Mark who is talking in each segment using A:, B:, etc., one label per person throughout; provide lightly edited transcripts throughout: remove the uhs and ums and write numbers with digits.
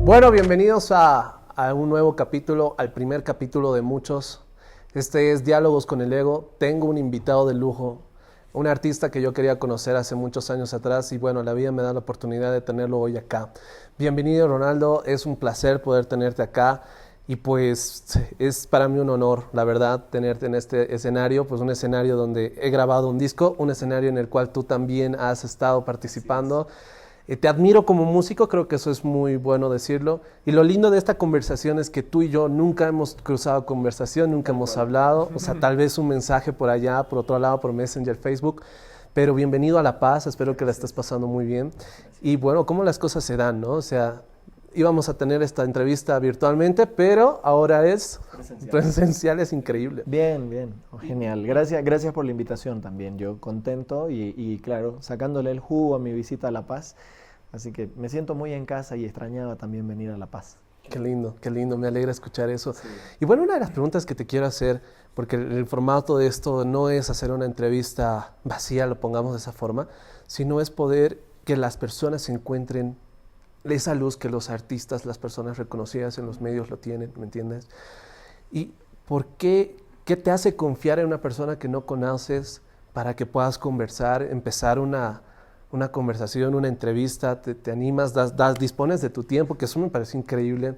A: Bueno, bienvenidos a un nuevo capítulo, al primer capítulo de muchos. Este es Diálogos con el Ego. Tengo un invitado de lujo, un artista que yo quería conocer hace muchos años atrás y bueno, la vida me da la oportunidad de tenerlo hoy acá. Bienvenido, Ronaldo, es un placer poder tenerte acá y pues es para mí un honor, la verdad, tenerte en este escenario, pues un escenario donde he grabado un disco, un escenario en el cual tú también has estado participando. Te admiro como músico, creo que eso es muy bueno decirlo. Y lo lindo de esta conversación es que tú y yo nunca hemos cruzado conversación, nunca hemos hablado. O sea, tal vez un mensaje por allá, por otro lado, por Messenger, Facebook. Pero bienvenido a La Paz, espero que la estés pasando muy bien. Y bueno, cómo las cosas se dan, ¿no? O sea, íbamos a tener esta entrevista virtualmente, pero ahora es presencial, es increíble.
B: Bien, bien, genial. Gracias por la invitación también. Yo contento y claro, sacándole el jugo a mi visita a La Paz. Así que me siento muy en casa y extrañaba también venir a La Paz.
A: Qué lindo, me alegra escuchar eso.
B: Sí.
A: Y bueno, una de las preguntas que te quiero hacer, porque el formato de esto no es hacer una entrevista vacía, lo pongamos de esa forma, sino es poder que las personas encuentren esa luz que los artistas, las personas reconocidas en los medios lo tienen, ¿me entiendes? ¿Y por qué te hace confiar en una persona que no conoces para que puedas conversar, empezar una conversación, una entrevista, te animas, dispones de tu tiempo, que eso me parece increíble.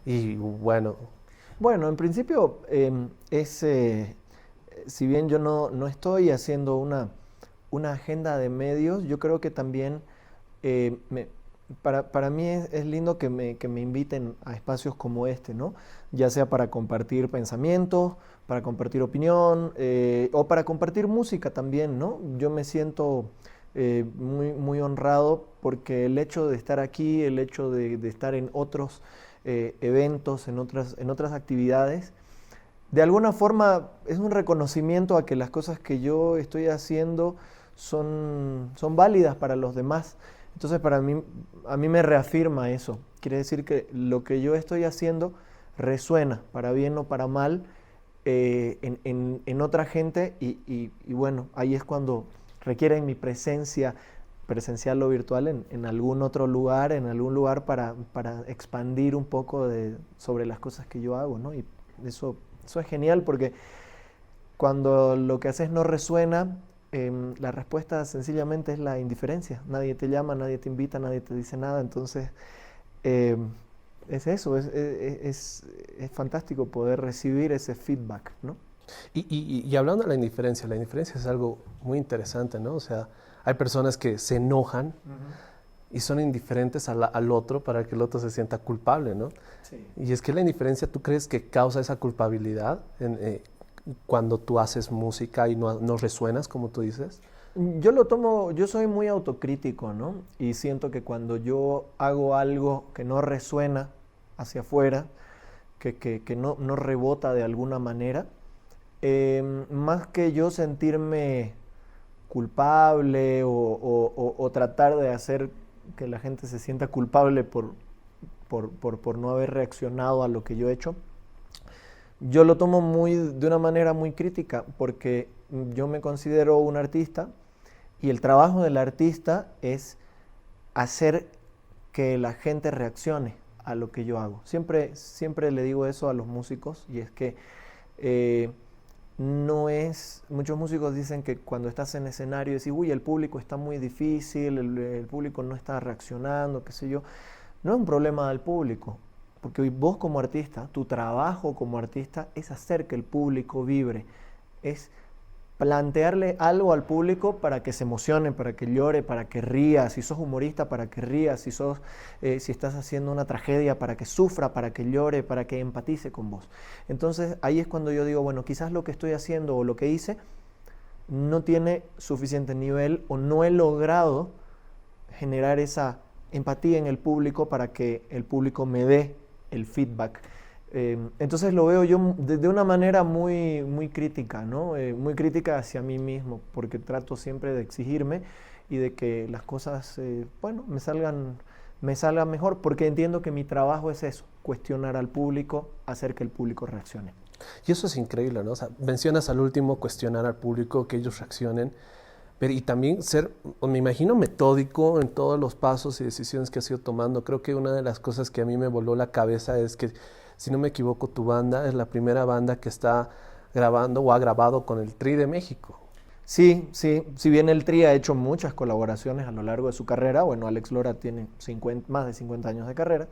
A: Y bueno.
B: Bueno, en principio, si bien yo no estoy haciendo una agenda de medios, yo creo que también para mí es lindo que me inviten a espacios como este, ¿no? Ya sea para compartir pensamientos, para compartir opinión o para compartir música también, ¿no? Yo me siento muy honrado porque el hecho de estar aquí, el hecho de estar en otros eventos, en otras actividades, de alguna forma es un reconocimiento a que las cosas que yo estoy haciendo son válidas para los demás. Entonces a mí me reafirma eso. Quiere decir que lo que yo estoy haciendo resuena, para bien o para mal, en otra gente y bueno, ahí es cuando requieren mi presencia presencial o virtual en algún otro lugar, en algún lugar para expandir un poco sobre las cosas que yo hago, ¿no? Y eso es genial porque cuando lo que haces no resuena, la respuesta sencillamente es la indiferencia. Nadie te llama, nadie te invita, nadie te dice nada. Entonces, es eso, es fantástico poder recibir ese feedback, ¿no?
A: Y hablando de la indiferencia es algo muy interesante, ¿no? O sea, hay personas que se enojan y son indiferentes al otro para que el otro se sienta culpable, ¿no?
B: Sí.
A: Y es que la indiferencia, ¿tú crees que causa esa culpabilidad cuando tú haces música y no resuenas, como tú dices?
B: Yo soy muy autocrítico, ¿no? Y siento que cuando yo hago algo que no resuena hacia afuera, que no rebota de alguna manera, más que yo sentirme culpable o tratar de hacer que la gente se sienta culpable por no haber reaccionado a lo que yo he hecho, yo lo tomo de una manera muy crítica porque yo me considero un artista y el trabajo del artista es hacer que la gente reaccione a lo que yo hago. Siempre le digo eso a los músicos y es que muchos músicos dicen que cuando estás en escenario decís, uy, el público está muy difícil, el público no está reaccionando, qué sé yo. No es un problema del público, porque hoy vos como artista, tu trabajo como artista es hacer que el público vibre, es plantearle algo al público para que se emocione, para que llore, para que ría, si sos humorista para que rías, si estás haciendo una tragedia para que sufra, para que llore, para que empatice con vos. Entonces ahí es cuando yo digo, bueno, quizás lo que estoy haciendo o lo que hice no tiene suficiente nivel o no he logrado generar esa empatía en el público para que el público me dé el feedback. Entonces lo veo yo de una manera muy crítica, ¿no? Muy crítica hacia mí mismo, porque trato siempre de exigirme y de que las cosas, me salgan mejor, porque entiendo que mi trabajo es eso, cuestionar al público, hacer que el público reaccione.
A: Y eso es increíble, ¿no? O sea, mencionas al último, cuestionar al público, que ellos reaccionen, Pero y también ser, me imagino, metódico en todos los pasos y decisiones que has ido tomando. Creo que una de las cosas que a mí me voló la cabeza es que, si no me equivoco, tu banda es la primera banda que está grabando o ha grabado con el Tri de México.
B: Sí, sí, si bien el Tri ha hecho muchas colaboraciones a lo largo de su carrera, bueno, Alex Lora tiene más de 50 años de carrera,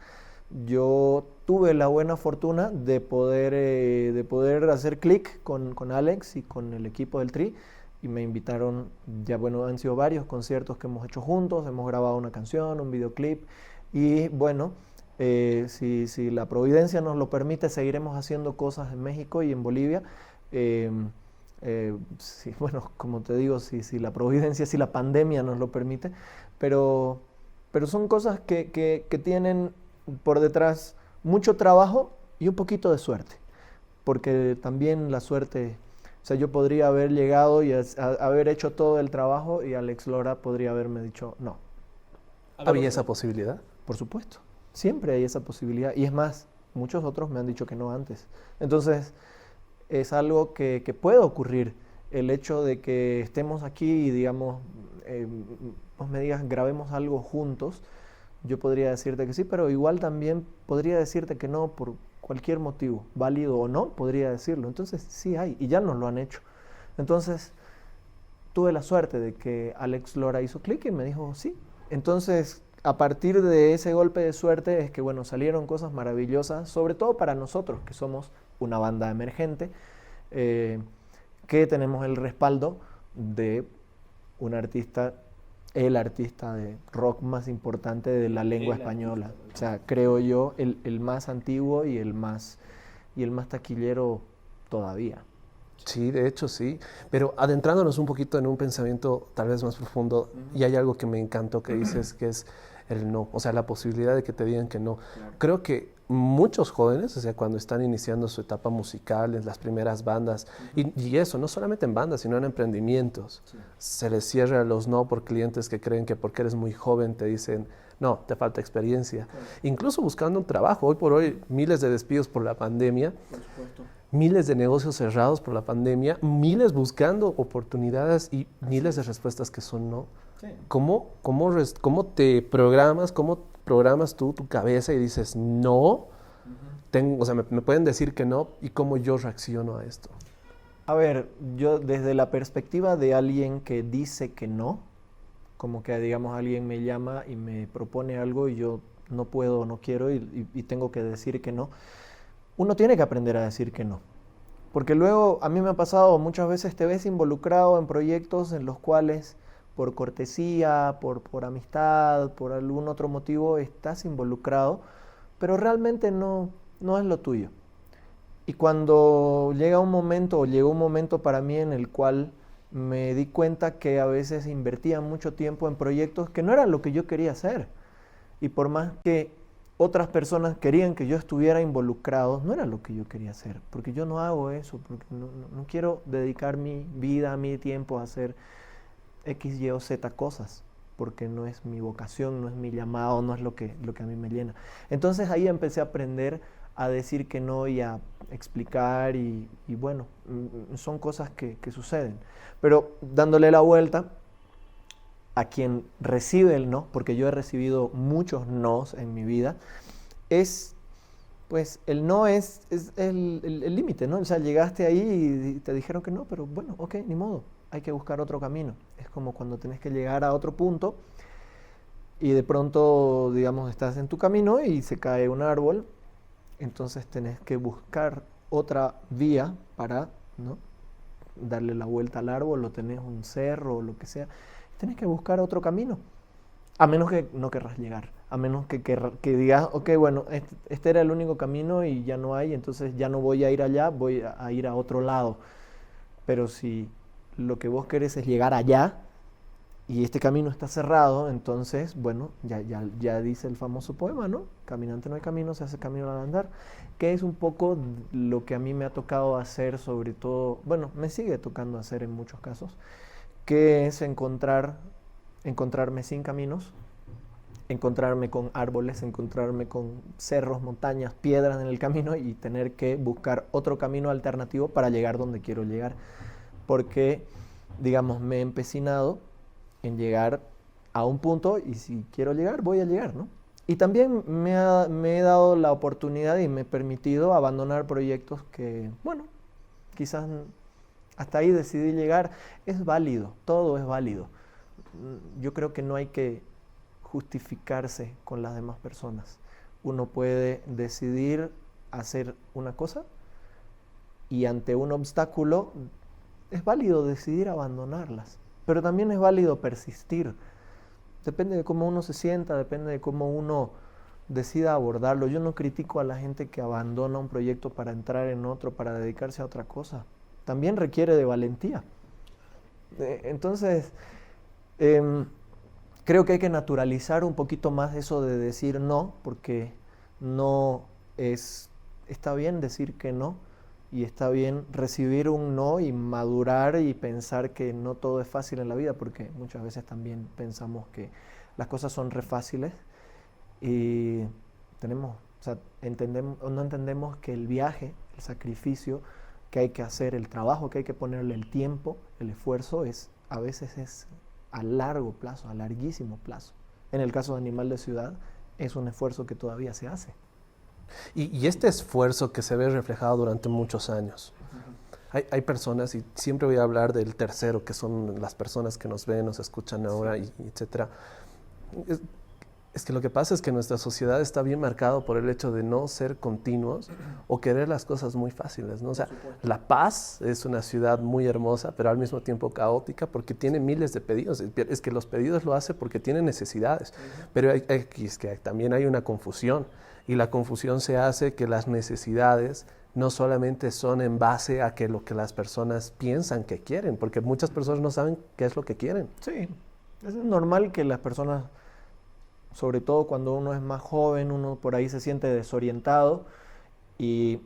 B: yo tuve la buena fortuna de poder hacer clic con Alex y con el equipo del Tri, y me invitaron, ya bueno, han sido varios conciertos que hemos hecho juntos, hemos grabado una canción, un videoclip, y bueno, si la providencia nos lo permite, seguiremos haciendo cosas en México y en Bolivia. Eh, sí, bueno, como te digo, si la providencia, si la pandemia nos lo permite, pero, pero son cosas que tienen por detrás mucho trabajo y un poquito de suerte, porque también la suerte, o sea, yo podría haber llegado y haber hecho todo el trabajo y Alex Lora podría haberme dicho no.
A: ¿Había esa posibilidad?
B: Por supuesto, siempre hay esa posibilidad, y es más, muchos otros me han dicho que no antes. Entonces, es algo que puede ocurrir. El hecho de que estemos aquí y digamos, vos me digas, grabemos algo juntos, yo podría decirte que sí, pero igual también podría decirte que no por cualquier motivo, válido o no, podría decirlo. Entonces sí hay, y ya nos lo han hecho. Entonces tuve la suerte de que Alex Lora hizo clic y me dijo sí. Entonces, a partir de ese golpe de suerte es que, bueno, salieron cosas maravillosas, sobre todo para nosotros, que somos una banda emergente, que tenemos el respaldo de un artista, el artista de rock más importante de la lengua española. O sea, creo yo, el más antiguo y el más taquillero todavía.
A: Sí, de hecho sí, pero adentrándonos un poquito en un pensamiento tal vez más profundo, y hay algo que me encantó que dices, que es el no, o sea, la posibilidad de que te digan que no. Claro. Creo que muchos jóvenes, o sea, cuando están iniciando su etapa musical, en las primeras bandas, y eso, no solamente en bandas, sino en emprendimientos, se les cierra los no por clientes que creen que porque eres muy joven te dicen, no, te falta experiencia. Incluso buscando un trabajo, hoy por hoy miles de despidos por la pandemia, por supuesto, miles de negocios cerrados por la pandemia, miles buscando oportunidades y miles de respuestas que son no. Sí. ¿Cómo te programas, cómo programas tú tu cabeza y dices no? O sea, me pueden decir que no, y cómo yo reacciono a esto.
B: A ver, yo desde la perspectiva de alguien que dice que no, como que digamos alguien me llama y me propone algo y yo no puedo, no quiero y tengo que decir que no, uno tiene que aprender a decir que no. Porque luego a mí me ha pasado, muchas veces te ves involucrado en proyectos en los cuales por cortesía, por amistad, por algún otro motivo estás involucrado, pero realmente no es lo tuyo. Y cuando llegó un momento para mí en el cual me di cuenta que a veces invertía mucho tiempo en proyectos que no eran lo que yo quería hacer. Y por más que otras personas querían que yo estuviera involucrado, no era lo que yo quería hacer, porque yo no hago eso, porque no quiero dedicar mi vida, mi tiempo a hacer X, Y o Z cosas, porque no es mi vocación, no es mi llamado, no es lo que a mí me llena. Entonces ahí empecé a aprender a decir que no y a explicar y bueno, son cosas que suceden. Pero dándole la vuelta a quien recibe el no, porque yo he recibido muchos nos en mi vida, pues el no es el límite, ¿no? O sea, llegaste ahí y te dijeron que no, pero bueno, ok, ni modo, hay que buscar otro camino. Es como cuando tenés que llegar a otro punto y de pronto, digamos, estás en tu camino y se cae un árbol, entonces tenés que buscar otra vía para, ¿no?, darle la vuelta al árbol, o tenés un cerro o lo que sea, tenés que buscar otro camino, a menos que no querrás llegar, a menos que digas, ok, bueno, este era el único camino y ya no hay, entonces ya no voy a ir allá, voy a ir a otro lado. Pero si lo que vos querés es llegar allá y este camino está cerrado, entonces, bueno, ya dice el famoso poema, ¿no? Caminante no hay camino, se hace camino al andar, que es un poco lo que a mí me ha tocado hacer, sobre todo, bueno, me sigue tocando hacer en muchos casos, que es encontrarme sin caminos, encontrarme con árboles, encontrarme con cerros, montañas, piedras en el camino y tener que buscar otro camino alternativo para llegar donde quiero llegar. Porque digamos, me he empecinado en llegar a un punto y si quiero llegar, voy a llegar, ¿no? Y también me he dado la oportunidad y me he permitido abandonar proyectos que, bueno, quizás hasta ahí decidí llegar. Es válido, todo es válido. Yo creo que no hay que justificarse con las demás personas. Uno puede decidir hacer una cosa y ante un obstáculo es válido decidir abandonarlas, pero también es válido persistir. Depende de cómo uno se sienta, depende de cómo uno decida abordarlo. Yo no critico a la gente que abandona un proyecto para entrar en otro, para dedicarse a otra cosa. También requiere de valentía. Entonces, creo que hay que naturalizar un poquito más eso de decir no, porque no es, está bien decir que no, y está bien recibir un no y madurar y pensar que no todo es fácil en la vida, porque muchas veces también pensamos que las cosas son re fáciles y tenemos, o sea, no entendemos que el viaje, el sacrificio que hay que hacer, el trabajo que hay que ponerle, el tiempo, el esfuerzo, a veces es a largo plazo, a larguísimo plazo. En el caso de Animal de Ciudad, es un esfuerzo que todavía se hace.
A: Y este esfuerzo que se ve reflejado durante muchos años. Hay personas, y siempre voy a hablar del tercero, que son las personas que nos ven, nos escuchan ahora, y etcétera. Es que lo que pasa es que nuestra sociedad está bien marcado por el hecho de no ser continuos o querer las cosas muy fáciles, ¿no? O sea, La Paz es una ciudad muy hermosa, pero al mismo tiempo caótica porque tiene miles de pedidos. Es que los pedidos lo hace porque tiene necesidades, pero es que también hay una confusión, y la confusión se hace que las necesidades no solamente son en base a que lo que las personas piensan que quieren, porque muchas personas no saben qué es lo que quieren.
B: Sí, es normal que las personas, sobre todo cuando uno es más joven, uno por ahí se siente desorientado y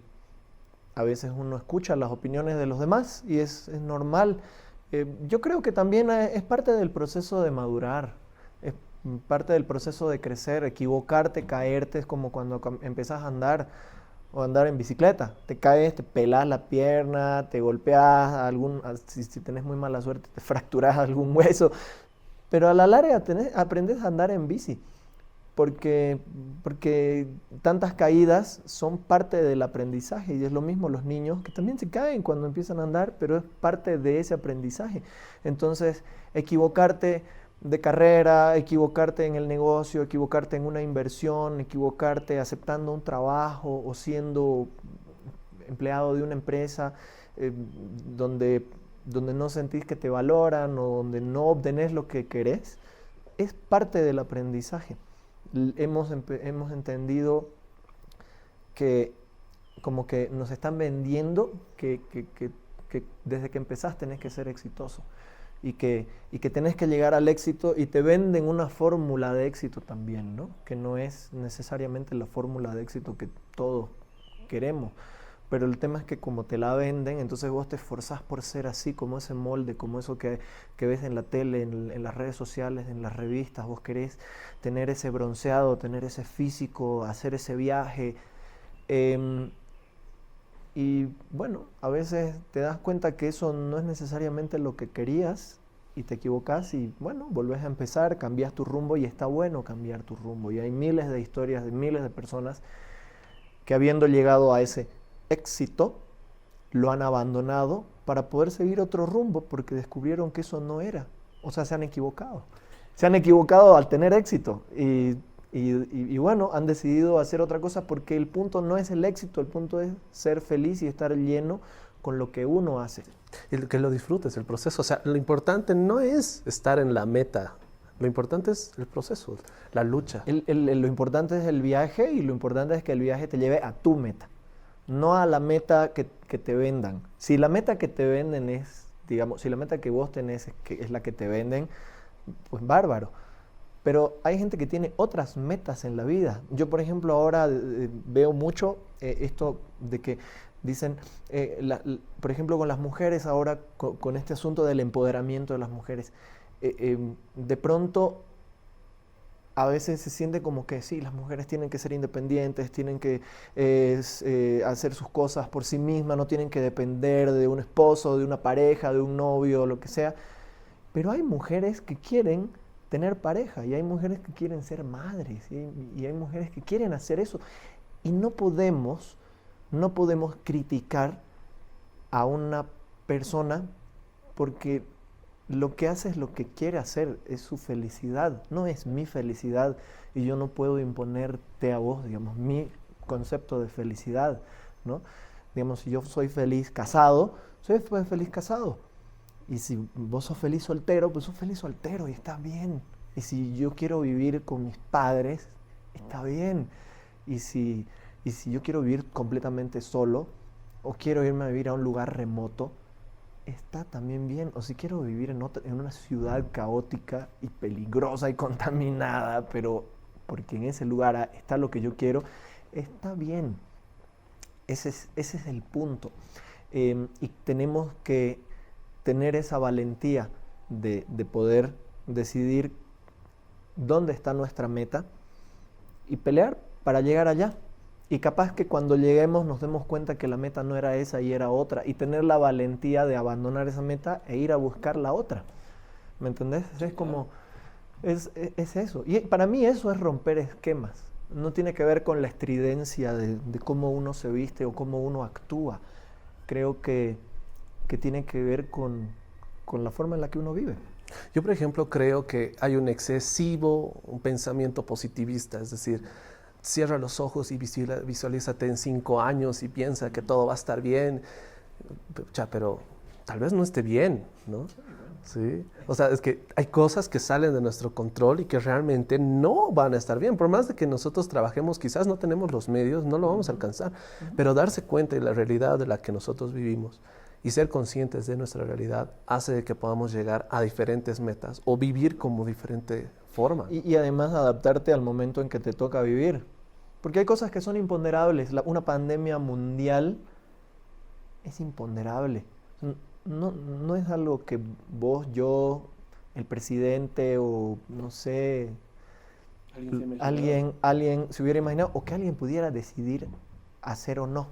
B: a veces uno escucha las opiniones de los demás y es normal. Yo creo que también es parte del proceso de madurar, es parte del proceso de crecer, equivocarte, caerte, es como cuando empezás a andar o andar en bicicleta, te caes, te pelas la pierna, te golpeas, si tenés muy mala suerte te fracturas algún hueso, pero a la larga aprendes a andar en bici. Porque tantas caídas son parte del aprendizaje y es lo mismo los niños que también se caen cuando empiezan a andar, pero es parte de ese aprendizaje. Entonces, equivocarte de carrera, equivocarte en el negocio, equivocarte en una inversión, equivocarte aceptando un trabajo o siendo empleado de una empresa donde no sentís que te valoran o donde no obtenés lo que querés, es parte del aprendizaje. Hemos entendido que como que nos están vendiendo que desde que empezás tenés que ser exitoso y que tenés que llegar al éxito y te venden una fórmula de éxito también, ¿no? Que no es necesariamente la fórmula de éxito que todos queremos. Pero el tema es que como te la venden, entonces vos te esforzás por ser así, como ese molde, como eso que ves en la tele, en las redes sociales, en las revistas. Vos querés tener ese bronceado, tener ese físico, hacer ese viaje. Y bueno, a veces te das cuenta que eso no es necesariamente lo que querías y te equivocás y bueno, volvés a empezar, cambias tu rumbo y está bueno cambiar tu rumbo. Y hay miles de historias de miles de personas que habiendo llegado a ese éxito, lo han abandonado para poder seguir otro rumbo porque descubrieron que eso no era. O sea, se han equivocado. Se han equivocado al tener éxito y bueno, han decidido hacer otra cosa porque el punto no es el éxito, el punto es ser feliz y estar lleno con lo que uno hace.
A: Y que lo disfrutes, el proceso. O sea, lo importante no es estar en la meta. Lo importante es el proceso, la lucha.
B: Lo importante es el viaje y lo importante es que el viaje te lleve a tu meta. No a la meta que te vendan. Si la meta que te venden es, digamos, si la meta que vos tenés es la que te venden, pues bárbaro. Pero hay gente que tiene otras metas en la vida. Yo, por ejemplo, ahora veo mucho esto de que dicen, por ejemplo, con las mujeres ahora, con este asunto del empoderamiento de las mujeres, de pronto a veces se siente como que sí, las mujeres tienen que ser independientes, tienen que hacer sus cosas por sí mismas, no tienen que depender de un esposo, de una pareja, de un novio, lo que sea. Pero hay mujeres que quieren tener pareja y hay mujeres que quieren ser madres y hay mujeres que quieren hacer eso. Y no podemos criticar a una persona porque lo que hace es lo que quiere hacer, es su felicidad, no es mi felicidad y yo no puedo imponerte a vos, digamos, mi concepto de felicidad, ¿no? Digamos, si yo soy feliz casado, soy feliz casado. Y si vos sos feliz soltero, pues sos feliz soltero y está bien. Y si yo quiero vivir con mis padres, está bien. Y si, y si yo quiero vivir completamente solo o quiero irme a vivir a un lugar remoto, está también bien. O si quiero vivir en una ciudad caótica y peligrosa y contaminada, pero porque en ese lugar está lo que yo quiero, está bien. Ese es el punto. Y tenemos que tener esa valentía de poder decidir dónde está nuestra meta y pelear para llegar allá. Y capaz que cuando lleguemos nos demos cuenta que la meta no era esa y era otra. Y tener la valentía de abandonar esa meta e ir a buscar la otra. ¿Me entendés? Es como, es eso. Y para mí eso es romper esquemas. No tiene que ver con la estridencia de cómo uno se viste o cómo uno actúa. Creo que tiene que ver con la forma en la que uno vive.
A: Yo, por ejemplo, creo que hay un pensamiento positivista, es decir, cierra los ojos y visualízate en 5 años y piensa que todo va a estar bien, pero tal vez no esté bien, ¿no? Sí. O sea, es que hay cosas que salen de nuestro control y que realmente no van a estar bien. Por más de que nosotros trabajemos, quizás no tenemos los medios, no lo vamos a alcanzar, pero darse cuenta de la realidad de la que nosotros vivimos y ser conscientes de nuestra realidad hace que podamos llegar a diferentes metas o vivir como diferente forma.
B: Y además adaptarte al momento en que te toca vivir. Porque hay cosas que son imponderables. Una pandemia mundial es imponderable. No es algo que vos, yo, el presidente o no sé, alguien se hubiera imaginado o que alguien pudiera decidir hacer o no.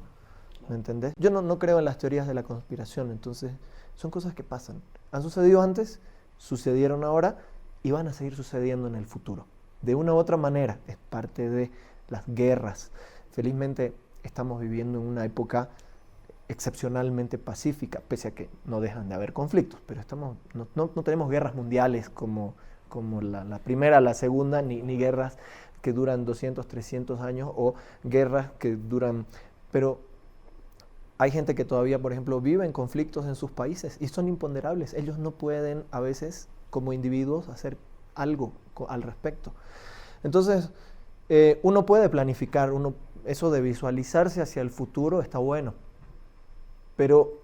B: ¿Me entendés? Yo no creo en las teorías de la conspiración, entonces son cosas que pasan. Han sucedido antes, sucedieron ahora y van a seguir sucediendo en el futuro. De una u otra manera, es parte de las guerras. Felizmente estamos viviendo en una época excepcionalmente pacífica, pese a que no dejan de haber conflictos, pero no tenemos guerras mundiales como la primera, la segunda, ni guerras que duran 200, 300 años o guerras que duran... Pero hay gente que todavía, por ejemplo, vive en conflictos en sus países y son imponderables. Ellos no pueden a veces, como individuos, hacer algo al respecto. Entonces, uno puede planificar, eso de visualizarse hacia el futuro está bueno, pero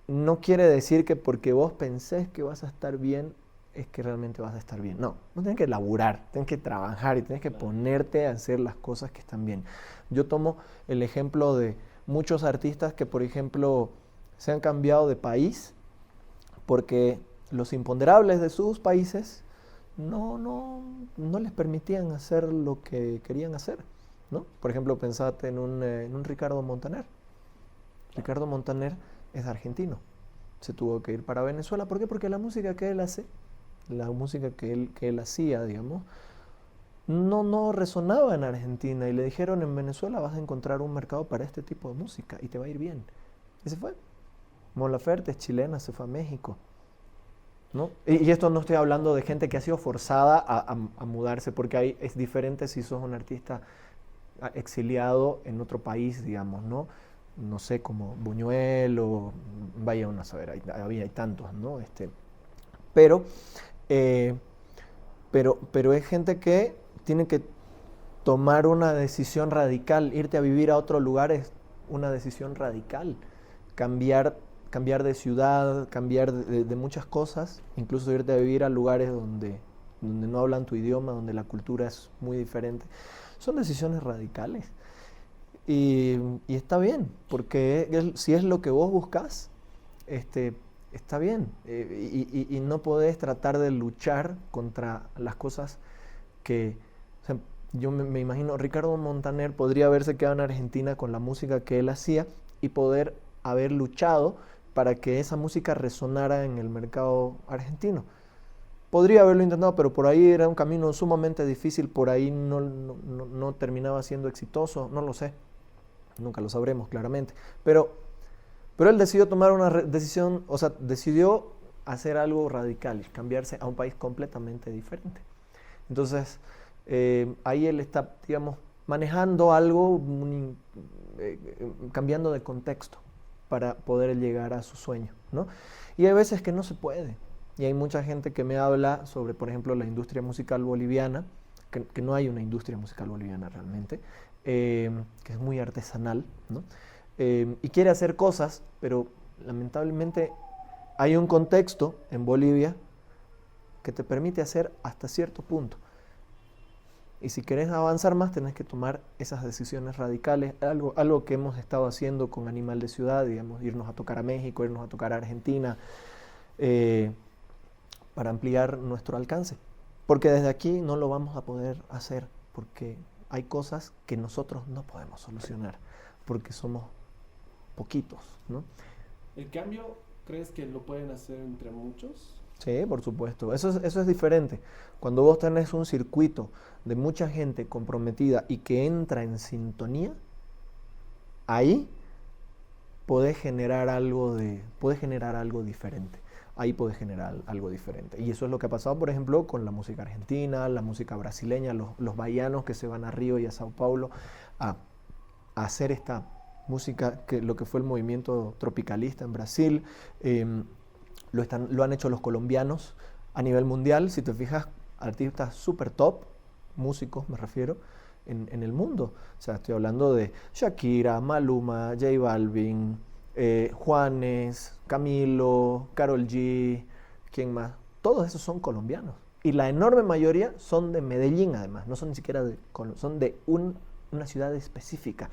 B: no quiere decir que porque vos pensés que vas a estar bien, es que realmente vas a estar bien. No, vos tenés que laburar, tenés que trabajar y tenés que ponerte a hacer las cosas que están bien. Yo tomo el ejemplo de muchos artistas que, por ejemplo, se han cambiado de país porque los imponderables de sus países no les permitían hacer lo que querían hacer, ¿no? Por ejemplo, pensate en un Ricardo Montaner. Ricardo Montaner es argentino. Se tuvo que ir para Venezuela. ¿Por qué? Porque la música que él hace, la música que él hacía, digamos, no resonaba en Argentina y le dijeron en Venezuela vas a encontrar un mercado para este tipo de música y te va a ir bien. Y se fue. Mon Laferte es chilena, se fue a México, ¿no? Y esto no estoy hablando de gente que ha sido forzada a mudarse, porque es diferente si sos un artista exiliado en otro país, digamos, ¿no? No sé, como Buñuel o vaya uno a saber, hay tantos, ¿no? Pero es gente que tiene que tomar una decisión radical. Irte a vivir a otro lugar es una decisión radical. Cambiar de ciudad, cambiar de muchas cosas, incluso irte a vivir a lugares donde no hablan tu idioma, donde la cultura es muy diferente. Son decisiones radicales. Y está bien, porque si es lo que vos buscás, está bien. Y no podés tratar de luchar contra las cosas que sea, yo me imagino, Ricardo Montaner podría haberse quedado en Argentina con la música que él hacía y poder haber luchado para que esa música resonara en el mercado argentino. Podría haberlo intentado, pero por ahí era un camino sumamente difícil, por ahí no terminaba siendo exitoso, no lo sé, nunca lo sabremos claramente. Pero él decidió tomar una decisión, o sea, decidió hacer algo radical, cambiarse a un país completamente diferente. Entonces, ahí él está, digamos, manejando algo, cambiando de contexto para poder llegar a su sueño, ¿no? Y hay veces que no se puede. Y hay mucha gente que me habla sobre, por ejemplo, la industria musical boliviana, que no hay una industria musical boliviana realmente, que es muy artesanal, ¿no? Y quiere hacer cosas, pero lamentablemente hay un contexto en Bolivia que te permite hacer hasta cierto punto. Y si querés avanzar más, tenés que tomar esas decisiones radicales, algo que hemos estado haciendo con Animal de Ciudad, digamos, irnos a tocar a México, irnos a tocar a Argentina, para ampliar nuestro alcance. Porque desde aquí no lo vamos a poder hacer, porque hay cosas que nosotros no podemos solucionar, porque somos poquitos, ¿no?
A: ¿El cambio crees que lo pueden hacer entre muchos?
B: Sí, por supuesto. Eso es diferente. Cuando vos tenés un circuito de mucha gente comprometida y que entra en sintonía, ahí podés generar algo diferente. Ahí podés generar algo diferente. Y eso es lo que ha pasado, por ejemplo, con la música argentina, la música brasileña, los baianos que se van a Río y a Sao Paulo a hacer esta música, lo que fue el movimiento tropicalista en Brasil. Lo han hecho los colombianos a nivel mundial. Si te fijas, artistas super top, músicos me refiero, en el mundo. O sea, estoy hablando de Shakira, Maluma, J Balvin, Juanes, Camilo, Karol G, ¿quién más? Todos esos son colombianos. Y la enorme mayoría son de Medellín, además. No son ni siquiera son de una ciudad específica.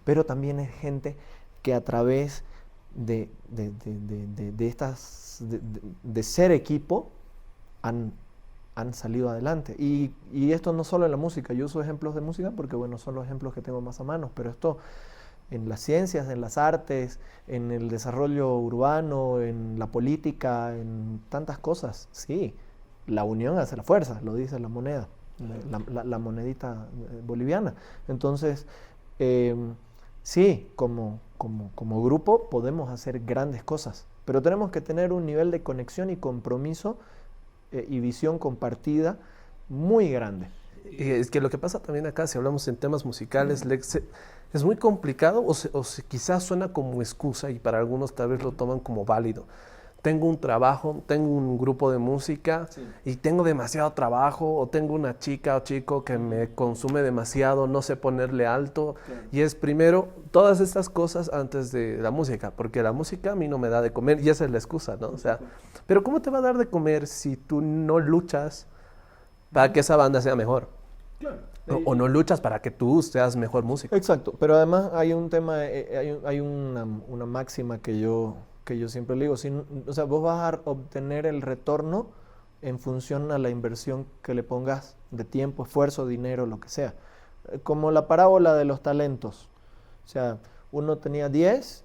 B: Pero también es gente que a través de ser equipo han salido adelante. Y esto no solo en la música. Yo uso ejemplos de música porque, bueno, son los ejemplos que tengo más a mano. Pero esto en las ciencias, en las artes, en el desarrollo urbano, en la política, en tantas cosas. Sí, la unión hace la fuerza, lo dice la moneda, la monedita boliviana. Entonces, sí, como grupo podemos hacer grandes cosas, pero tenemos que tener un nivel de conexión y compromiso y visión compartida muy grande.
A: Y es que lo que pasa también acá, si hablamos en temas musicales, es muy complicado o quizás suena como excusa y para algunos tal vez lo toman como válido. Tengo un trabajo, tengo un grupo de música, sí, y tengo demasiado trabajo, o tengo una chica o chico que me consume demasiado, no sé ponerle alto, claro. Y es primero todas estas cosas antes de la música, porque la música a mí no me da de comer y esa es la excusa, ¿no? O sea, pero ¿cómo te va a dar de comer si tú no luchas para que esa banda sea mejor? Claro. O no luchas para que tú seas mejor músico.
B: Exacto, pero además hay un tema, hay una máxima que yo siempre le digo, o sea, vos vas a obtener el retorno en función a la inversión que le pongas de tiempo, esfuerzo, dinero, lo que sea. Como la parábola de los talentos. O sea, uno tenía 10,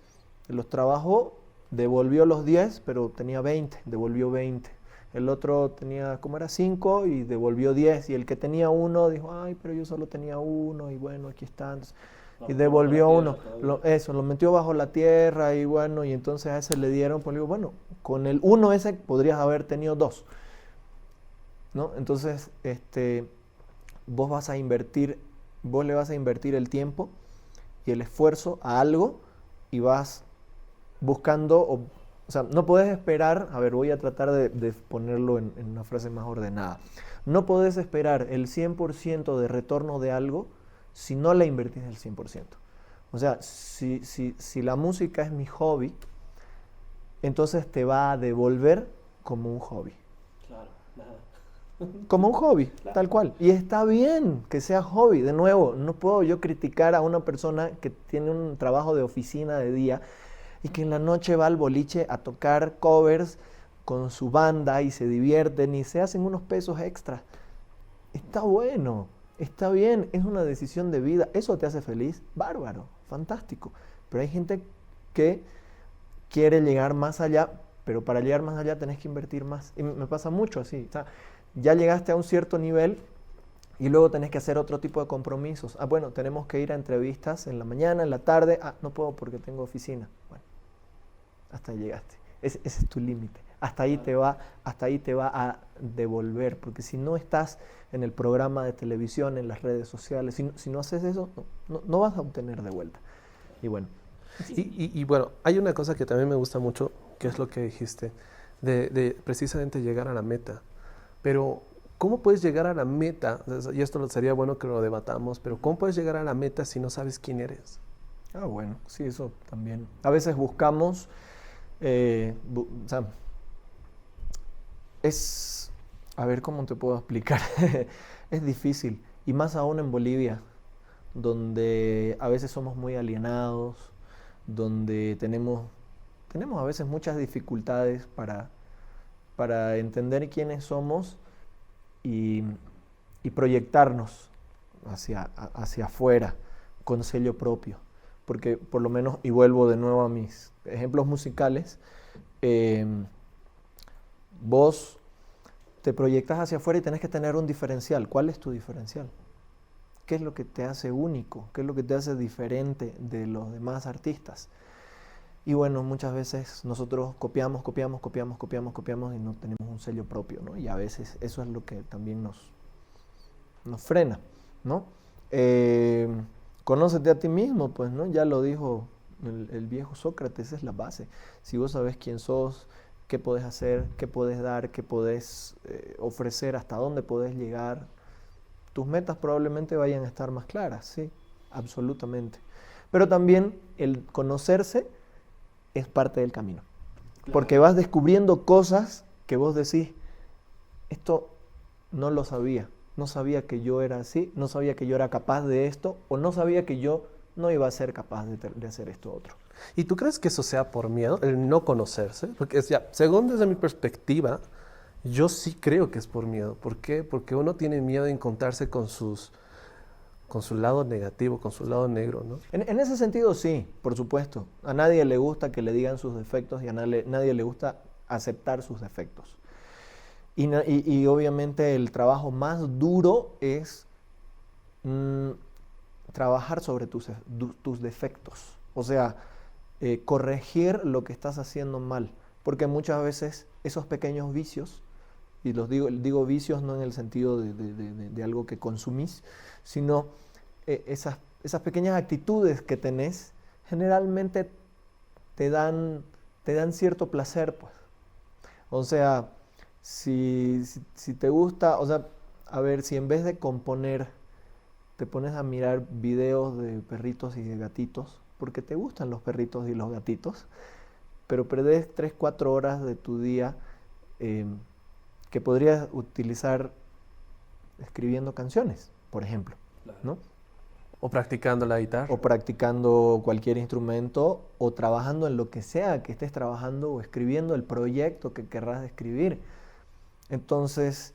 B: los trabajó, devolvió los 10, pero tenía 20, devolvió 20. El otro tenía, ¿cómo era? 5 y devolvió 10. Y el que tenía 1 dijo, ay, pero yo solo tenía 1 y bueno, aquí está. Entonces, y devolvió 1, lo metió bajo la tierra y bueno, y entonces a ese le dieron, pues digo, bueno, con el 1 ese podrías haber tenido 2, ¿no? Entonces, vos le vas a invertir el tiempo y el esfuerzo a algo y vas buscando, o sea, no podés esperar, a ver, voy a tratar de ponerlo en una frase más ordenada, no podés esperar el 100% de retorno de algo si no le invertís el 100%. O sea, si la música es mi hobby, entonces te va a devolver como un hobby. Claro, nada. Como un hobby, claro. Tal cual. Y está bien que sea hobby. De nuevo, no puedo yo criticar a una persona que tiene un trabajo de oficina de día y que en la noche va al boliche a tocar covers con su banda y se divierten y se hacen unos pesos extra. Está bueno. Está bien, es una decisión de vida. ¿Eso te hace feliz? Bárbaro, fantástico. Pero hay gente que quiere llegar más allá, pero para llegar más allá tenés que invertir más. Y me pasa mucho así. O sea, ya llegaste a un cierto nivel y luego tenés que hacer otro tipo de compromisos. Ah, bueno, tenemos que ir a entrevistas en la mañana, en la tarde. Ah, no puedo porque tengo oficina. Bueno, hasta ahí llegaste. Ese es tu límite. Hasta ahí te va a devolver, porque si no estás en el programa de televisión, en las redes sociales, si no haces eso, no vas a obtener de vuelta. Y bueno.
A: Y bueno, hay una cosa que también me gusta mucho, que es lo que dijiste, de precisamente llegar a la meta. Pero, ¿cómo puedes llegar a la meta? Y esto sería bueno que lo debatamos, pero ¿cómo puedes llegar a la meta si no sabes quién eres?
B: Ah, bueno, sí, eso también. A veces buscamos, o sea, a ver cómo te puedo explicar, es difícil, y más aún en Bolivia, donde a veces somos muy alienados, donde tenemos a veces muchas dificultades para entender quiénes somos y, y proyectarnos hacia afuera con sello propio. Porque por lo menos, y vuelvo de nuevo a mis ejemplos musicales, vos te proyectas hacia afuera y tenés que tener un diferencial. ¿Cuál es tu diferencial? ¿Qué es lo que te hace único? ¿Qué es lo que te hace diferente de los demás artistas? Y bueno, muchas veces nosotros copiamos y no tenemos un sello propio, ¿no? Y a veces eso es lo que también nos frena, ¿no? Conócete a ti mismo, pues, ¿no? Ya lo dijo el viejo Sócrates, esa es la base. Si vos sabés quién sos, qué podés hacer, qué podés dar, qué podés ofrecer, hasta dónde podés llegar, tus metas probablemente vayan a estar más claras, sí, absolutamente. Pero también el conocerse es parte del camino. Claro. Porque vas descubriendo cosas que vos decís, esto no lo sabía, no sabía que yo era así, no sabía que yo era capaz de esto, o no sabía que yo no iba a ser capaz de hacer esto otro.
A: ¿Y tú crees que eso sea por miedo, el no conocerse? Porque según desde mi perspectiva, yo sí creo que es por miedo. ¿Por qué? Porque uno tiene miedo de encontrarse con su lado negativo, con su lado negro, ¿no?
B: En ese sentido, sí, por supuesto. A nadie le gusta que le digan sus defectos y a nadie le gusta aceptar sus defectos. Y obviamente el trabajo más duro es trabajar sobre tus defectos. O sea, corregir lo que estás haciendo mal. Porque muchas veces esos pequeños vicios, y los digo vicios no en el sentido de algo que consumís, sino esas pequeñas actitudes que tenés, generalmente te dan cierto placer, pues. O sea, si te gusta, o sea, a ver, si en vez de componer te pones a mirar videos de perritos y de gatitos, porque te gustan los perritos y los gatitos, pero perdés 3-4 horas de tu día que podrías utilizar escribiendo canciones, por ejemplo, ¿no?
A: O practicando la guitarra.
B: O practicando cualquier instrumento, o trabajando en lo que sea que estés trabajando, o escribiendo el proyecto que querrás escribir. Entonces,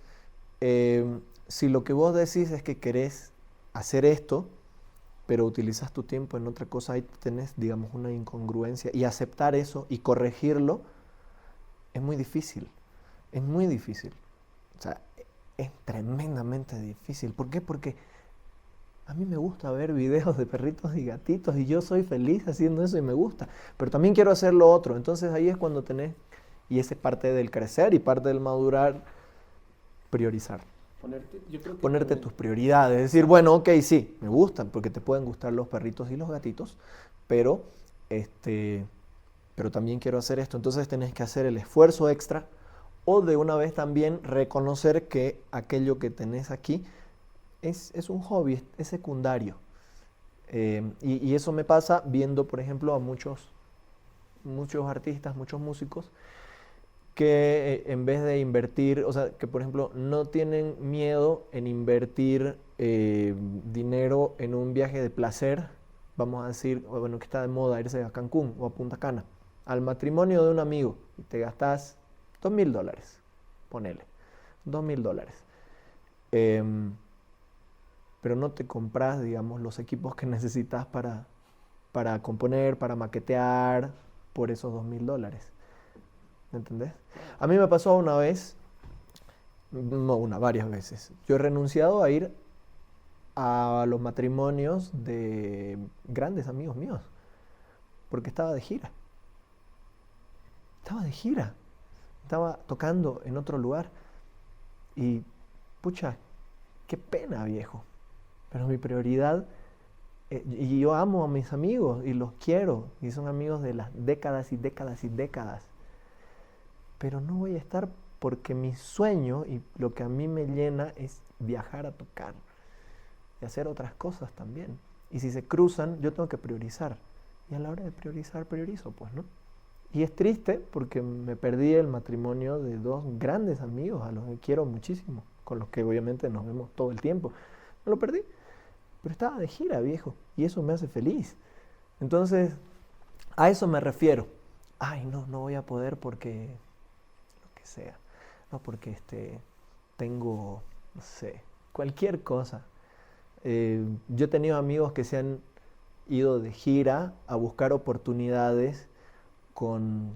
B: si lo que vos decís es que querés hacer esto, pero utilizas tu tiempo en otra cosa, ahí tenés, digamos, una incongruencia. Y aceptar eso y corregirlo es muy difícil. Es muy difícil. O sea, es tremendamente difícil. ¿Por qué? Porque a mí me gusta ver videos de perritos y gatitos y yo soy feliz haciendo eso y me gusta. Pero también quiero hacer lo otro. Entonces ahí es cuando tenés, y esa es parte del crecer y parte del madurar, priorizar. Ponerte tus prioridades. Es decir, bueno, ok, sí, me gustan, porque te pueden gustar los perritos y los gatitos, pero también quiero hacer esto. Entonces tenés que hacer el esfuerzo extra o de una vez también reconocer que aquello que tenés aquí es un hobby, es secundario. Y eso me pasa viendo, por ejemplo, a muchos artistas, muchos músicos, que en vez de invertir, o sea, que por ejemplo no tienen miedo en invertir dinero en un viaje de placer, vamos a decir, bueno, que está de moda irse a Cancún o a Punta Cana, al matrimonio de un amigo, y te gastás $2,000, ponele, $2,000. pero no te compras, digamos, los equipos que necesitas para componer, para maquetear por esos $2,000. ¿Me entendés? A mí me pasó una vez, no una, varias veces. Yo he renunciado a ir a los matrimonios de grandes amigos míos, porque estaba de gira. Estaba de gira. Estaba tocando en otro lugar. Y, pucha, qué pena, viejo. Pero mi prioridad, y yo amo a mis amigos y los quiero, y son amigos de las décadas y décadas y décadas. Pero no voy a estar porque mi sueño y lo que a mí me llena es viajar a tocar y hacer otras cosas también. Y si se cruzan, yo tengo que priorizar. Y a la hora de priorizar, priorizo, pues, ¿no? Y es triste porque me perdí el matrimonio de dos grandes amigos a los que quiero muchísimo, con los que obviamente nos vemos todo el tiempo. Me lo perdí, pero estaba de gira, viejo, y eso me hace feliz. Entonces, a eso me refiero. Ay, no voy a poder porque lo que sea. No, porque tengo, no sé, cualquier cosa. Yo he tenido amigos que se han ido de gira a buscar oportunidades con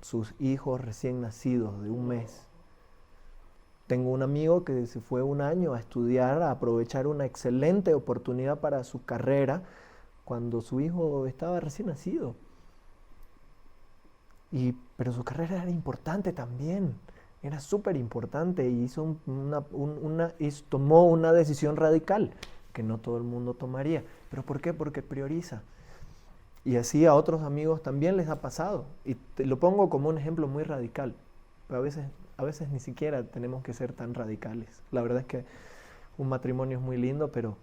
B: sus hijos recién nacidos de un mes. Tengo un amigo que se fue un año a estudiar, a aprovechar una excelente oportunidad para su carrera cuando su hijo estaba recién nacido. Pero su carrera era importante también, era súper importante y tomó una decisión radical que no todo el mundo tomaría. ¿Pero por qué? Porque prioriza. Y así a otros amigos también les ha pasado. Y te lo pongo como un ejemplo muy radical. Pero a veces ni siquiera tenemos que ser tan radicales. La verdad es que un matrimonio es muy lindo, pero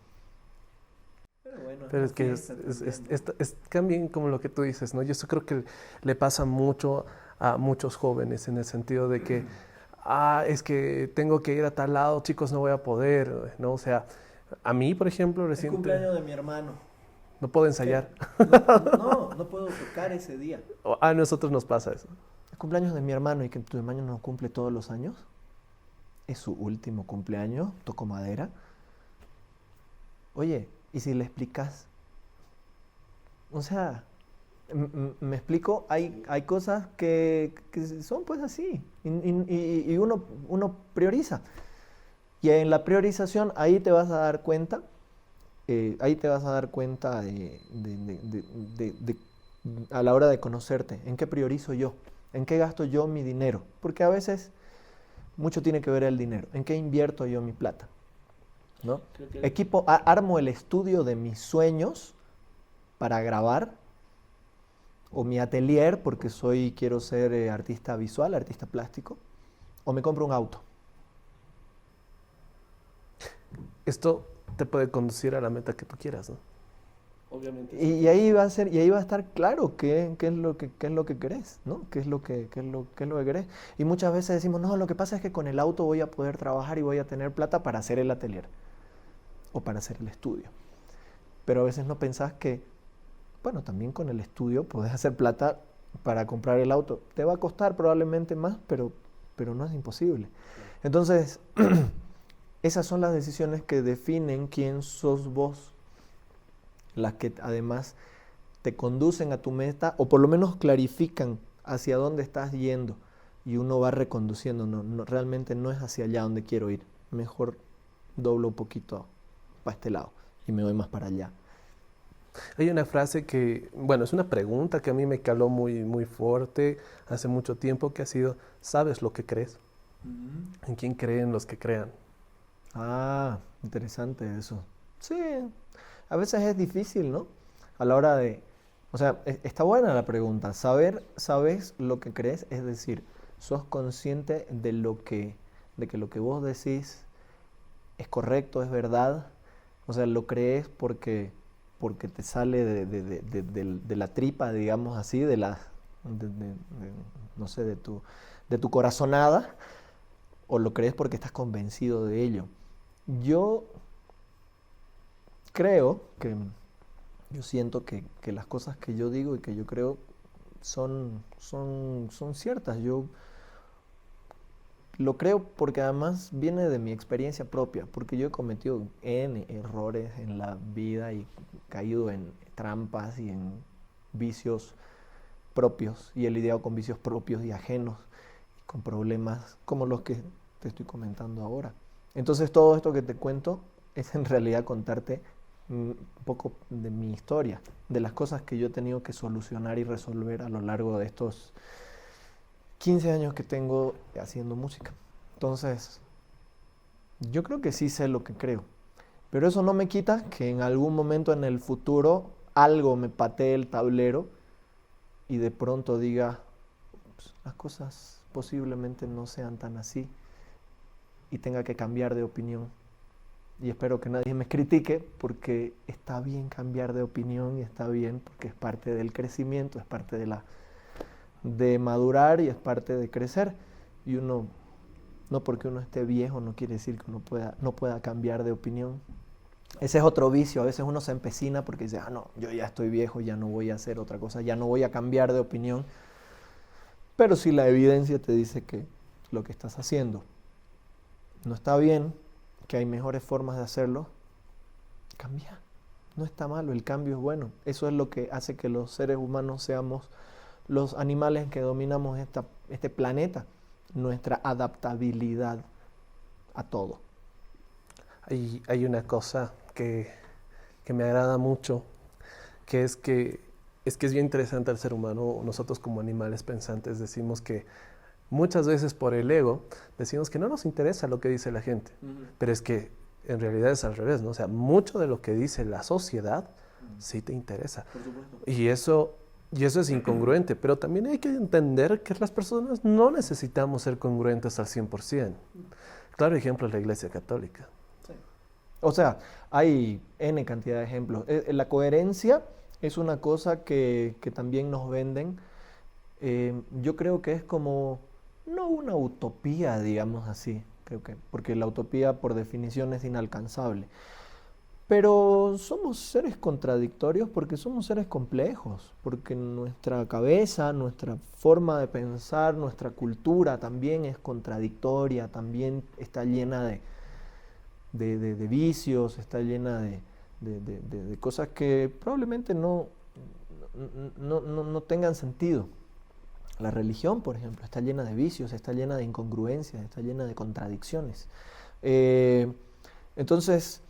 B: bueno,
A: Pero es que es también como lo que tú dices, ¿no? Yo eso creo que le pasa mucho a muchos jóvenes en el sentido de que, es que tengo que ir a tal lado, chicos, no voy a poder, ¿no? O sea, a mí, por ejemplo,
B: el
A: reciente,
B: cumpleaños de mi hermano.
A: no puedo
B: ¿Qué?
A: ensayar.
B: No puedo tocar ese día.
A: A nosotros nos pasa eso.
B: El cumpleaños de mi hermano y que tu hermano no cumple todos los años. Es su último cumpleaños, toco madera. Oye, ¿y si le explicas? O sea, me explico, hay cosas que son pues así y uno prioriza. Y en la priorización ahí te vas a dar cuenta, a la hora de conocerte, en qué priorizo yo, en qué gasto yo mi dinero. Porque a veces mucho tiene que ver el dinero, en qué invierto yo mi plata, ¿no? Armo el estudio de mis sueños para grabar, o mi atelier, porque quiero ser artista visual, artista plástico, o me compro un auto.
A: Esto te puede conducir a la meta que tú quieras, ¿no? Obviamente.
B: Y ahí va a estar claro qué es lo que querés, ¿no? Qué es lo que querés. Y muchas veces decimos, no, lo que pasa es que con el auto voy a poder trabajar y voy a tener plata para hacer el atelier o para hacer el estudio. Pero a veces no pensás que, bueno, también con el estudio podés hacer plata para comprar el auto. Te va a costar probablemente más, pero no es imposible. Entonces, esas son las decisiones que definen quién sos vos, las que además te conducen a tu meta o por lo menos clarifican hacia dónde estás yendo y uno va reconduciendo. Realmente no es hacia allá donde quiero ir. Mejor doblo un poquito para este lado y me voy más para allá.
A: Hay una frase que, bueno, es una pregunta que a mí me caló muy, muy fuerte hace mucho tiempo, que ha sido, ¿sabes lo que crees? ¿En quién creen los que crean?
B: Ah, interesante eso. Sí, a veces es difícil, ¿no? A la hora de... O sea, está buena la pregunta. ¿Sabes lo que crees? Es decir, ¿sos consciente de que lo que vos decís es correcto, es verdad? O sea, ¿lo crees porque te sale de la tripa, digamos así, no sé, de tu corazonada? ¿O lo crees porque estás convencido de ello? Yo siento que las cosas que yo digo y que yo creo son ciertas. Yo Lo creo porque además viene de mi experiencia propia, porque yo he cometido N errores en la vida y caído en trampas y en vicios propios y he lidiado con vicios propios y ajenos, y con problemas como los que te estoy comentando ahora. Entonces todo esto que te cuento es en realidad contarte un poco de mi historia, de las cosas que yo he tenido que solucionar y resolver a lo largo de estos 15 años que tengo haciendo música. Entonces, yo creo que sí sé lo que creo, pero eso no me quita que en algún momento en el futuro algo me patee el tablero y de pronto diga, "Ups, las cosas posiblemente no sean tan así", y tenga que cambiar de opinión. Y espero que nadie me critique porque está bien cambiar de opinión y está bien porque es parte del crecimiento, es parte de madurar y es parte de crecer. Y uno, no porque uno esté viejo no quiere decir que uno no pueda cambiar de opinión. Ese es otro vicio, a veces uno se empecina porque dice, no, yo ya estoy viejo, ya no voy a hacer otra cosa, ya no voy a cambiar de opinión. Pero si la evidencia te dice que lo que estás haciendo no está bien, que hay mejores formas de hacerlo, cambia. No está malo, el cambio es bueno. Eso es lo que hace que los seres humanos seamos los animales que dominamos este planeta, nuestra adaptabilidad a todo.
A: Hay una cosa que me agrada mucho, que es bien interesante al ser humano. Nosotros como animales pensantes decimos que muchas veces por el ego decimos que no nos interesa lo que dice la gente, pero es que en realidad es al revés, ¿no? O sea, mucho de lo que dice la sociedad sí te interesa.
B: Por supuesto.
A: Y eso es incongruente, pero también hay que entender que las personas no necesitamos ser congruentes al 100%. Claro ejemplo es la Iglesia Católica.
B: Sí. O sea, hay N cantidad de ejemplos. La coherencia es una cosa que también nos venden. Yo creo que es como, no una utopía, digamos así, creo que, porque la utopía por definición es inalcanzable. Pero somos seres contradictorios porque somos seres complejos, porque nuestra cabeza, nuestra forma de pensar, nuestra cultura también es contradictoria, también está llena de vicios, está llena de cosas que probablemente no tengan sentido. La religión, por ejemplo, está llena de vicios, está llena de incongruencias, está llena de contradicciones. Entonces,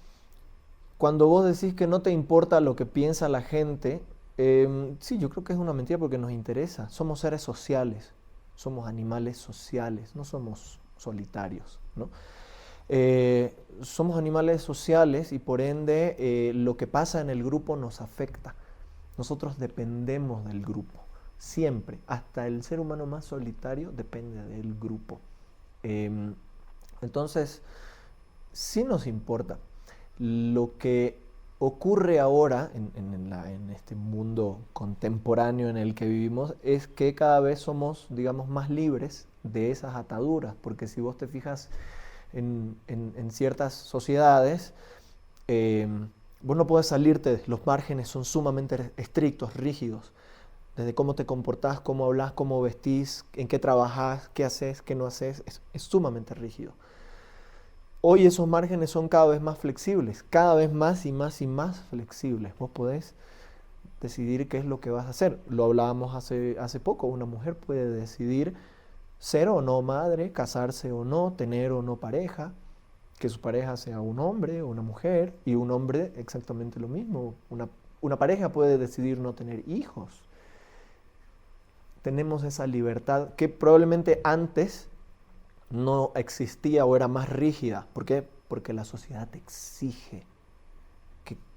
B: cuando vos decís que no te importa lo que piensa la gente, sí, yo creo que es una mentira porque nos interesa. Somos seres sociales, somos animales sociales, no somos solitarios, ¿no? Somos animales sociales y por ende lo que pasa en el grupo nos afecta. Nosotros dependemos del grupo. Siempre, hasta el ser humano más solitario depende del grupo. Entonces, sí nos importa. Lo que ocurre ahora en este mundo contemporáneo en el que vivimos es que cada vez somos, digamos, más libres de esas ataduras, porque si vos te fijas en ciertas sociedades, vos no podés salirte, los márgenes son sumamente estrictos, rígidos. Desde cómo te comportás, cómo hablas, cómo vestís, en qué trabajás, qué haces, qué no haces, es sumamente rígido. Hoy esos márgenes son cada vez más flexibles, cada vez más y más y más flexibles. Vos podés decidir qué es lo que vas a hacer. Lo hablábamos hace poco, una mujer puede decidir ser o no madre, casarse o no, tener o no pareja, que su pareja sea un hombre o una mujer, y un hombre exactamente lo mismo. Una pareja puede decidir no tener hijos. Tenemos esa libertad que probablemente antes no existía o era más rígida. ¿Por qué? Porque la sociedad te exige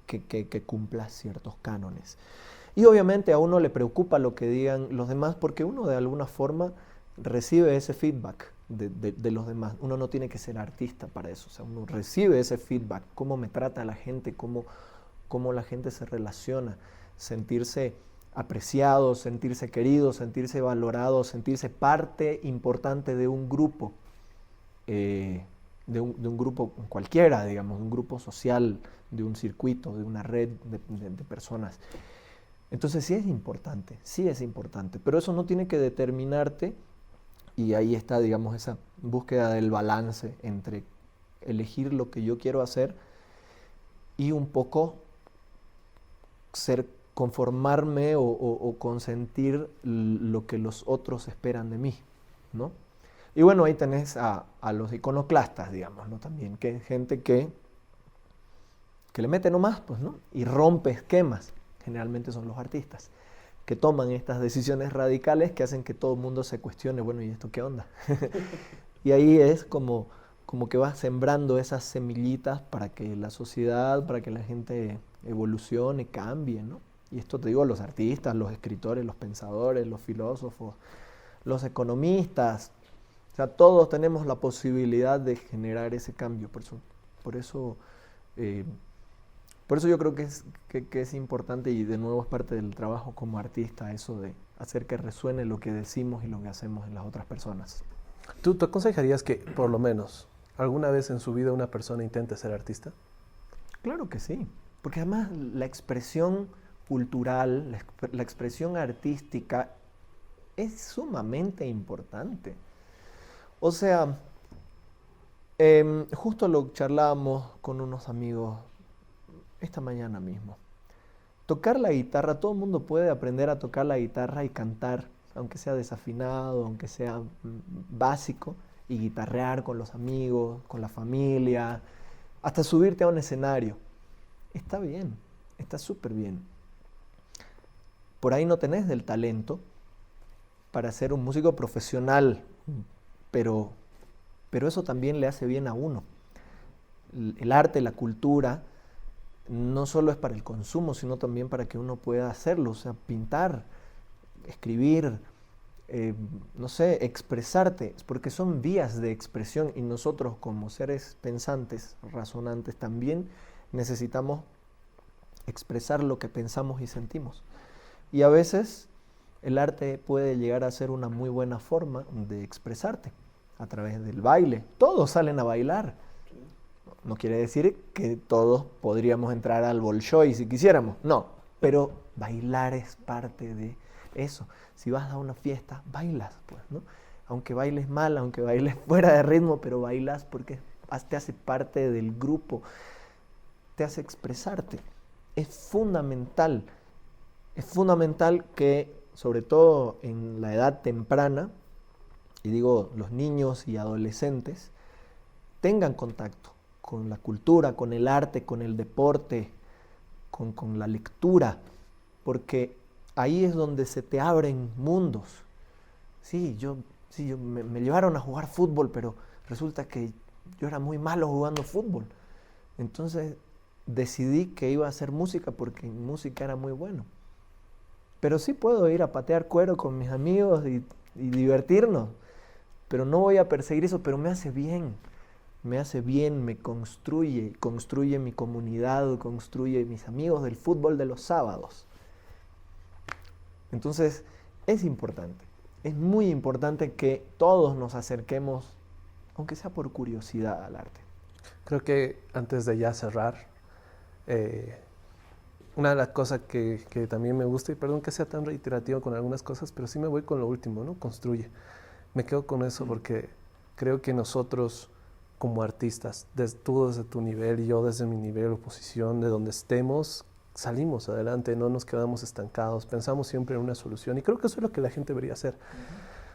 B: que cumplas ciertos cánones. Y obviamente a uno le preocupa lo que digan los demás porque uno de alguna forma recibe ese feedback de los demás. Uno no tiene que ser artista para eso. O sea, uno recibe ese feedback, cómo me trata la gente, cómo la gente se relaciona, sentirse apreciado, sentirse querido, sentirse valorado, sentirse parte importante de un grupo, de un grupo cualquiera, digamos, de un grupo social, de un circuito, de una red de personas. Entonces sí es importante, pero eso no tiene que determinarte Y ahí está, digamos, esa búsqueda del balance entre elegir lo que yo quiero hacer y un poco conformarme o consentir lo que los otros esperan de mí, ¿no? Y bueno, ahí tenés a los iconoclastas, digamos, ¿no? También, que gente que le mete nomás, pues, ¿no? Y rompe esquemas. Generalmente son los artistas que toman estas decisiones radicales que hacen que todo el mundo se cuestione, bueno, ¿y esto qué onda? Y ahí es como que vas sembrando esas semillitas para que la sociedad, para que la gente evolucione, cambie, ¿no? Y esto te digo, los artistas, los escritores, los pensadores, los filósofos, los economistas, o sea, todos tenemos la posibilidad de generar ese cambio. Por eso, eh, por eso yo creo que es importante, y de nuevo es parte del trabajo como artista, eso de hacer que resuene lo que decimos y lo que hacemos en las otras personas.
A: ¿Tú aconsejarías que, por lo menos, alguna vez en su vida una persona intente ser artista?
B: Claro que sí, porque además la expresión cultural, la expresión artística es sumamente importante. O sea, justo lo charlábamos con unos amigos esta mañana mismo. Tocar la guitarra, todo el mundo puede aprender a tocar la guitarra y cantar, aunque sea desafinado, aunque sea básico, y guitarrear con los amigos, con la familia, hasta subirte a un escenario. Está bien, está súper bien. Por ahí no tenés del talento para ser un músico profesional, pero eso también le hace bien a uno. El arte, la cultura, no solo es para el consumo, sino también para que uno pueda hacerlo, o sea, pintar, escribir, no sé, expresarte, porque son vías de expresión, y nosotros como seres pensantes, razonantes, también necesitamos expresar lo que pensamos y sentimos. Y a veces el arte puede llegar a ser una muy buena forma de expresarte a través del baile. Todos salen a bailar. No quiere decir que todos podríamos entrar al Bolshoi si quisiéramos, no, pero bailar es parte de eso. Si vas a una fiesta, bailas, pues, ¿no? Aunque bailes mal, aunque bailes fuera de ritmo, pero bailas porque te hace parte del grupo, te hace expresarte. Es fundamental que, sobre todo en la edad temprana, y digo los niños y adolescentes, tengan contacto con la cultura, con el arte, con el deporte, con la lectura, porque ahí es donde se te abren mundos. Sí, me llevaron a jugar fútbol, pero resulta que yo era muy malo jugando fútbol. Entonces decidí que iba a hacer música porque en música era muy bueno. Pero sí puedo ir a patear cuero con mis amigos y divertirnos, pero no voy a perseguir eso, pero me hace bien, me construye mi comunidad, construye mis amigos del fútbol de los sábados. Entonces, es importante, es muy importante que todos nos acerquemos, aunque sea por curiosidad, al arte.
A: Creo que antes de ya cerrar, una de las cosas que también me gusta, y perdón que sea tan reiterativo con algunas cosas, pero sí me voy con lo último, ¿no? Construye. Me quedo con eso porque creo que nosotros como artistas, tú desde tu nivel y yo desde mi nivel o posición, de donde estemos, salimos adelante, no nos quedamos estancados, pensamos siempre en una solución, y creo que eso es lo que la gente debería hacer.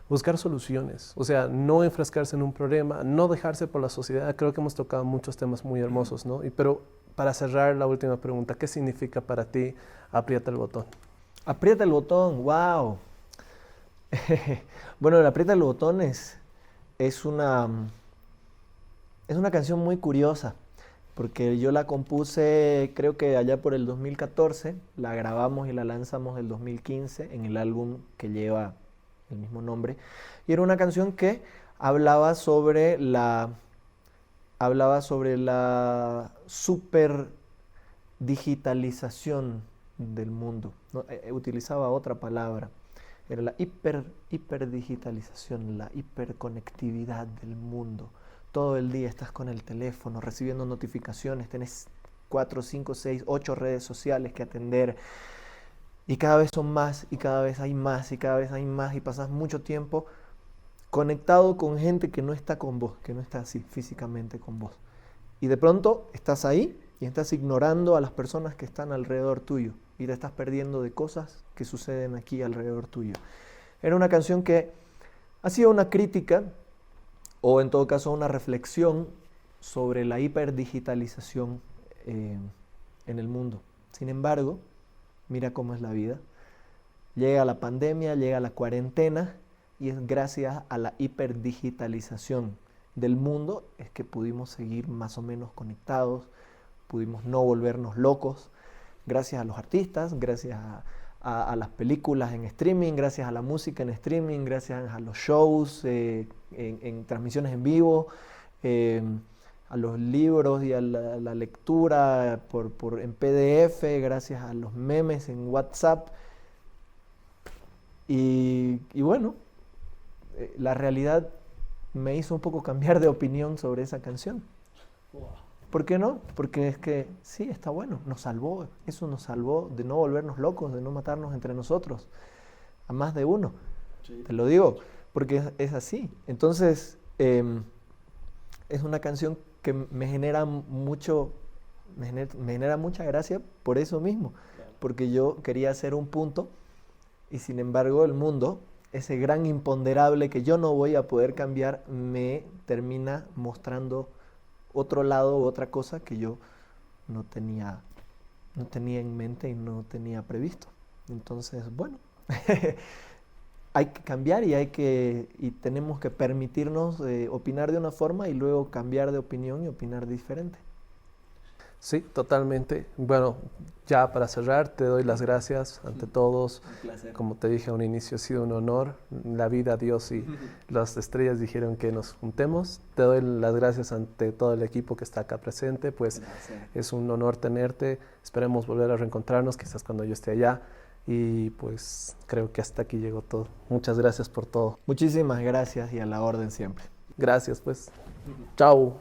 A: Buscar soluciones, o sea, no enfrascarse en un problema, no dejarse por la sociedad. Creo que hemos tocado muchos temas muy hermosos, ¿no? Pero para cerrar la última pregunta, ¿qué significa para ti Aprieta el botón?
B: Aprieta el botón, wow. Bueno, el Aprieta el botón es una canción muy curiosa, porque yo la compuse creo que allá por el 2014, la grabamos y la lanzamos el 2015 en el álbum que lleva el mismo nombre, y era una canción que hablaba sobre la super digitalización del mundo, ¿no? Utilizaba otra palabra, era la hiperdigitalización, la hiperconectividad del mundo. Todo el día estás con el teléfono, recibiendo notificaciones, tenés 4, 5, 6, 8 redes sociales que atender, y cada vez son más, y cada vez hay más, y cada vez hay más, y pasas mucho tiempo conectado con gente que no está con vos, que no está así físicamente con vos. Y de pronto estás ahí y estás ignorando a las personas que están alrededor tuyo y te estás perdiendo de cosas que suceden aquí alrededor tuyo. Era una canción que hacía una crítica, o en todo caso una reflexión sobre la hiperdigitalización en el mundo. Sin embargo, mira cómo es la vida. Llega la pandemia, llega la cuarentena, y es gracias a la hiperdigitalización del mundo es que pudimos seguir más o menos conectados, pudimos no volvernos locos, gracias a los artistas, gracias a las películas en streaming, gracias a la música en streaming, gracias a los shows en transmisiones en vivo, a los libros y a la lectura en PDF, gracias a los memes en WhatsApp. Y bueno, la realidad me hizo un poco cambiar de opinión sobre esa canción. ¿Por qué no? Porque es que sí, está bueno, nos salvó, eso nos salvó de no volvernos locos, de no matarnos entre nosotros, a más de uno. Sí. Te lo digo, porque es así. Entonces, es una canción que me genera mucha gracia por eso mismo, claro. Porque yo quería hacer un punto y sin embargo el mundo, ese gran imponderable que yo no voy a poder cambiar, me termina mostrando otro lado, otra cosa que yo no tenía en mente y no tenía previsto. Entonces, bueno, hay que cambiar y tenemos que permitirnos opinar de una forma y luego cambiar de opinión y opinar diferente.
A: Sí, totalmente. Bueno, ya para cerrar, te doy las gracias ante todos.
B: Un placer.
A: Como te dije a un inicio, ha sido un honor. La vida, Dios y las estrellas dijeron que nos juntemos. Te doy las gracias ante todo el equipo que está acá presente, pues es un honor tenerte. Esperemos volver a reencontrarnos, quizás cuando yo esté allá. Y pues creo que hasta aquí llegó todo. Muchas gracias por todo.
B: Muchísimas gracias y a la orden siempre.
A: Gracias, pues. Chao.